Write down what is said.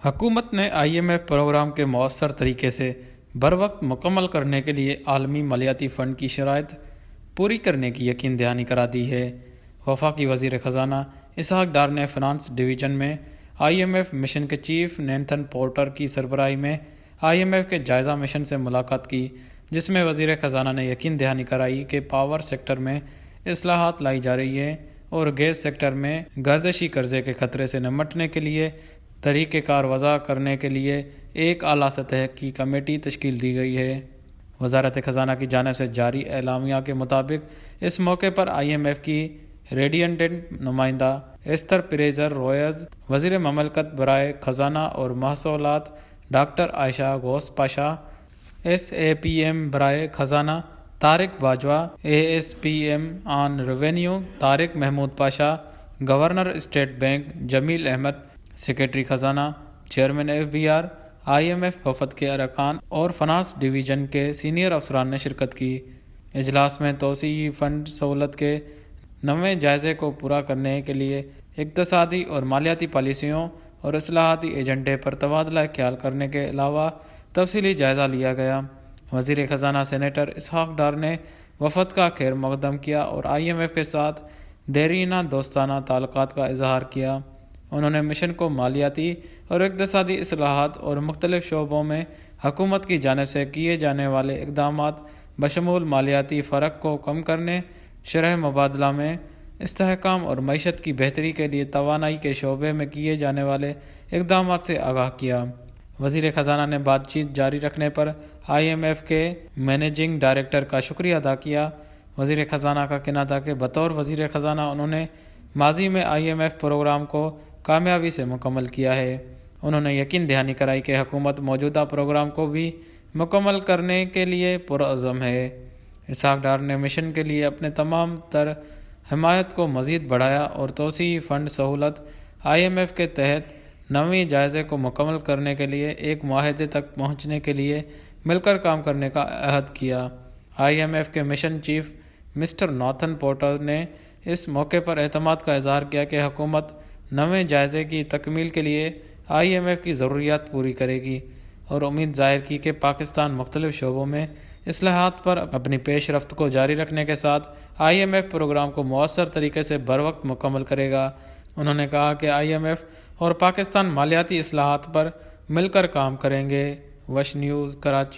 حکومت نے IMF programme کے مؤثر طریقے سے بروقت مکمل کرنے کے لیے عالمی مالیاتی فنڈ کی شرائط پوری کرنے کی یقین دہانی کرا دی ہے۔ وفاقی وزیر خزانہ اسحاق ڈار نے فنانس ڈویژن میں IMF مشن کے چیف نینتھن پورٹر کی سربراہی میں IMF کے جائزہ مشن سے ملاقات کی، جس میں وزیر خزانہ نے یقین دہانی کرائی کہ پاور سیکٹر میں اصلاحات لائی جا رہی ہیں اور گیس سیکٹر میں گردشی قرضے کے خطرے سے نمٹنے کے لیے طریقہ کار وضع کرنے کے لیے ایک اعلیٰ سطح کی کمیٹی تشکیل دی گئی ہے۔ وزارت خزانہ کی جانب سے جاری اعلامیہ کے مطابق اس موقع پر IMF کی ریڈینڈنٹ نمائندہ ایستر پریزر رویز، وزیر مملکت برائے خزانہ اور محصولات ڈاکٹر عائشہ غوث پاشا، SAPM برائے خزانہ Tariq Bajwa, ASPM on revenue Tariq Mahmood Pasha, governor state bank Jamil Ahmed, secretary خزانہ، چیئرمین FBR، IMF وفد کے ارکان اور فنانس ڈویژن کے سینئر افسران نے شرکت کی۔ اجلاس میں توسیعی فنڈ سہولت کے نویں جائزے کو پورا کرنے کے لیے اقتصادی اور مالیاتی پالیسیوں اور اصلاحاتی ایجنڈے پر تبادلہ خیال کرنے کے علاوہ تفصیلی جائزہ لیا گیا۔ وزیر خزانہ سینیٹر اسحاق ڈار نے وفد کا خیر مقدم کیا اور IMF کے ساتھ دیرینہ دوستانہ تعلقات کا اظہار کیا۔ انہوں نے مشن کو مالیاتی اور اقتصادی اصلاحات اور مختلف شعبوں میں حکومت کی جانب سے کیے جانے والے اقدامات بشمول مالیاتی فرق کو کم کرنے، شرح مبادلہ میں استحکام اور معیشت کی بہتری کے لیے توانائی کے شعبے میں کیے جانے والے اقدامات سے آگاہ کیا۔ وزیر خزانہ نے بات چیت جاری رکھنے پر IMF کے مینیجنگ ڈائریکٹر کا شکریہ ادا کیا۔ وزیر خزانہ کا کہنا تھا کہ بطور وزیر خزانہ انہوں نے ماضی میں IMF پروگرام کو کامیابی سے مکمل کیا ہے۔ انہوں نے یقین دہانی کرائی کہ حکومت موجودہ پروگرام کو بھی مکمل کرنے کے لیے پرعزم ہے۔ اسحاق ڈار نے مشن کے لیے اپنے تمام تر حمایت کو مزید بڑھایا اور توسیعی فنڈ سہولت IMF کے تحت نویں جائزے کو مکمل کرنے کے لیے ایک معاہدے تک پہنچنے کے لیے مل کر کام کرنے کا عہد کیا۔ IMF کے mission chief mister Nathan Porter نے اس موقع پر اعتماد کا اظہار کیا کہ حکومت نویں جائزے کی تکمیل کے لیے IMF کی ضروریات پوری کرے گی اور امید ظاہر کی کہ پاکستان مختلف شعبوں میں اصلاحات پر اپنی پیش رفت کو جاری رکھنے کے ساتھ IMF پروگرام کو مؤثر طریقے سے بروقت مکمل کرے گا۔ انہوں نے کہا کہ IMF اور پاکستان مالیاتی اصلاحات پر مل کر کام کریں گے۔ وش نیوز، کراچی۔